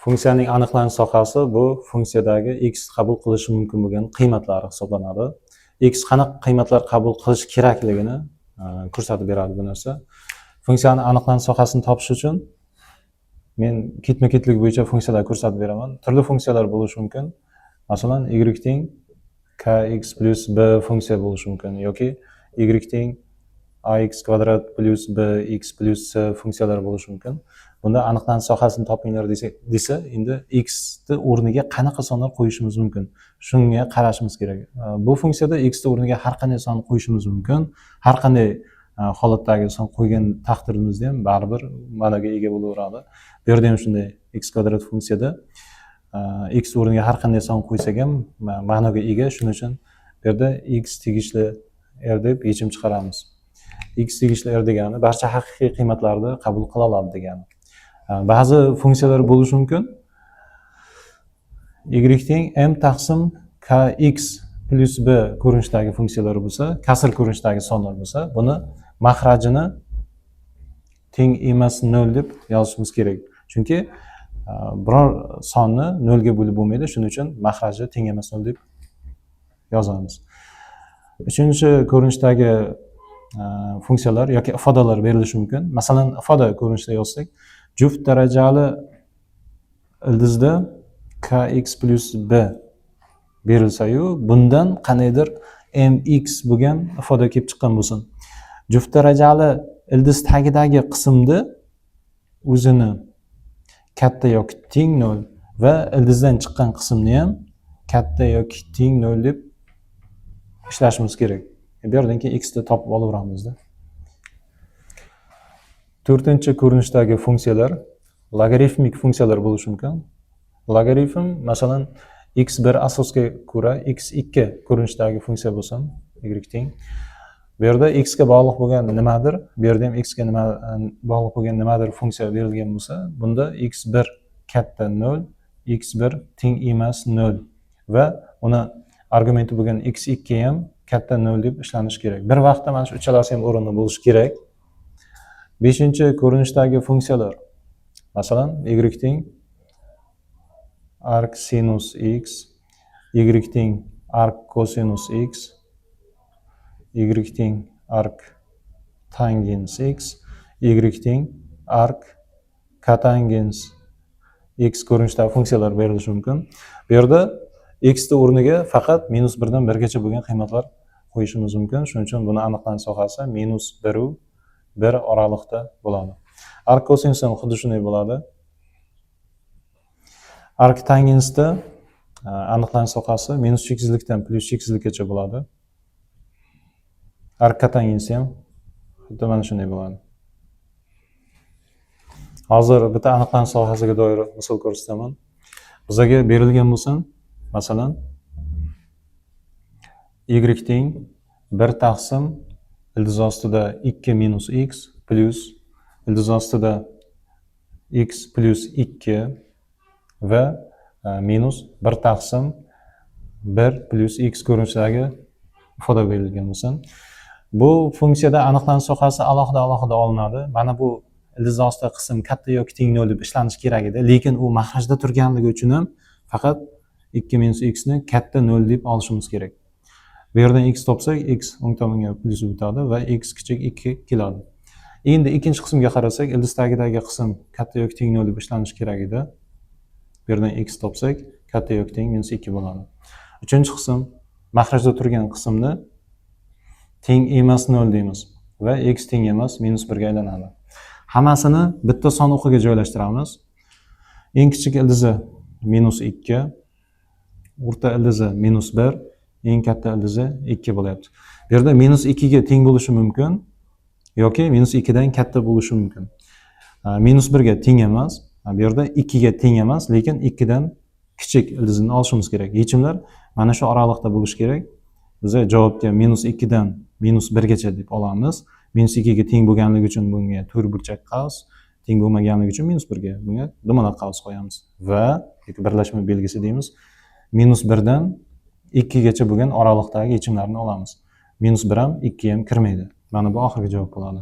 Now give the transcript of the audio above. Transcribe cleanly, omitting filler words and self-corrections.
Funksiyaning aniqlanish sohasi bu funksiyadagi x qabul qilishi mumkin bo'lgan qiymatlari hisoblanadi. X qanaqa qiymatlar qabul qilish kerakligini ko'rsatib beradi bu narsa. Funksiyani aniqlanish sohasini topish uchun men ketma-ketlik bo'yicha funksiyalar ko'rsatib beraman. Turli funksiyalar bo'lishi mumkin. Masalan, y teng kx plus b funksiya bo'lishi mumkin yoki y teng ax kvadrat plus bx plus c funksiyalar bo'lishi mumkin. Bunda aniqlanish sohasini topinglar desa, endi x ni o'rniga qanaqa sonlar qo'yishimiz mumkin? Shunga qarashimiz kerak. Bu funksiyada x ni o'rniga har qanday son qo'yishimiz mumkin. Har qanday holatdagi son qo'ygan taqdirimizda ham baribir ma'noga ega bo'laveradi. Bu yerda ham shunday x kvadrat funksiyada x o'rniga har qanday son qo'ysak ham ma'noga ega. Shuning uchun bu yerda x tegishli r deb yechim chiqaramiz. X tegishli r degani barcha haqiqiy qiymatlarni qabul qila oladi degani. Ba'zi funksiyalar bo'lishi mumkin. Y teng m taqsim kx plus b ko'rinishidagi funksiyalar bo'lsa, kasr ko'rinishidagi sonlar bo'lsa, buni mahrajini teng emas 0 deb yozishimiz kerak. Chunki biror sonni 0 ga bo'lib bo'lmaydi, shuning uchun mahraji teng emas 0 deb yozamiz. Uchinchi ko'rinishdagi funksiyalar yoki ifodalar berilishi mumkin. Masalan, ifoda ko'rinishida yozsak, juft darajali ildizda kx plus b berilsa-yu, bundan qanaydir mx bo'lgan ifoda kelib chiqqan bo'lsin. Juft darajali ildiz tagidagi qismni o'zini katta yoki teng 0 va ildizdan chiqqan qismni ham katta yoki teng 0 deb ishlashimiz kerak. Bu yerdan keyin x ni topib olaveramizda. To'rtinchi ko'rinishdagi funksiyalar logaritmik funksiyalar bo'lishi mumkin. Logaritm masalan x1 asosga ko'ra x2 ko'rinishidagi funksiya bo'lsin, y teng. Bu yerda x ga bog'liq bo'lgan nimadir, bu yerda ham x ga bog'liq bo'lgan nimadir funksiya berilgan bo'lsa, bunda x1 katta 0, x1 teng emas 0 va uni argumenti bo'lgan x2 ham katta 0 deb ishlanishi kerak. Bir vaqtda mana shu uchalasi ham o'rinda bo'lishi kerak. Beshinchi ko'rinishdagi funksiyalar. Masalan, y teng arc sinus x, y teng arc cosinus x, y teng arc tangens x, y teng arc cotangens x ko'rinishidagi funksiyalar berilishi mumkin. Bu yerda x ni o'rniga faqat -1 dan 1 gacha bo'lgan qiymatlar qo'yishimiz mumkin. Shuning uchun buni aniqlanish sohasi -1 u 1 oraliqda bo'ladi. Arc cosinus ham xuddi shunday bo'ladi. Arc tangensda aniqlanish sohasi -8'likdan +8'likgacha bo'ladi. Arc cotangens ham xuddi mana shunday bo'ladi. Hozir bitta aniqlanish sohasiga doir misol ko'rsataman. Bizga berilgan bo'lsin, masalan, y teng 1 taqsim ildiz ostida 2 minus x plus ildiz ostida x plus 2 va minus 1 taqsim 1 plus x ko'rinishidagi ifoda berilgan bo'lsin. Bu funksiyada aniqlanish sohasi alohida olinadi. Mana bu ildiz ostida qism katta yoki teng 0 deb ishlanishi kerak edi, lekin u mahrajda turganligi uchun ham faqat 2 minus x ni katta 0 deb olishimiz kerak. Bu yerdan x topsak, x o'ng tomonga plus o'tadi va x kichik 2 keladi. Endi ikkinchi qismga qarasak, ildiz tagidagi qism katta yoki teng 0 deb ishlanishi kerak edi. Bu yerdan x topsak, katta yoki teng -2 bo'ladi. Uchinchi qism mahrajda turgan qismni teng emas 0 deymiz va x teng emas -1 ga aylanadi. Hammasini bitta son o'qiga joylashtiramiz. Eng kichik ildizi -2, o'rta ildizi -1, eng katta ildizi 2 bo'lyapti. Bu yerda -2 ga teng bo'lishi mumkin yoki -2 dan katta bo'lishi mumkin. -1 ga teng emas, bu yerda 2 ga teng emas, lekin 2 dan kichik ildizni olishimiz kerak. Yechimlar mana shu oraliqda bo'lishi kerak. Biz javobga -2 dan -1 gacha deb olamiz. -2 ga teng bo'lganligi uchun bunga to'rtburchak qavs, teng bo'lmaganligi uchun -1 ga bunga dumaloq qavs qo'yamiz va birlashma belgisi deymiz. -1 dan 2 gacha bo'lgan oraliqdagi yechimlarni olamiz. -1 ham 2 ham kirmaydi. Mana bu oxirgi javob bo'ladi.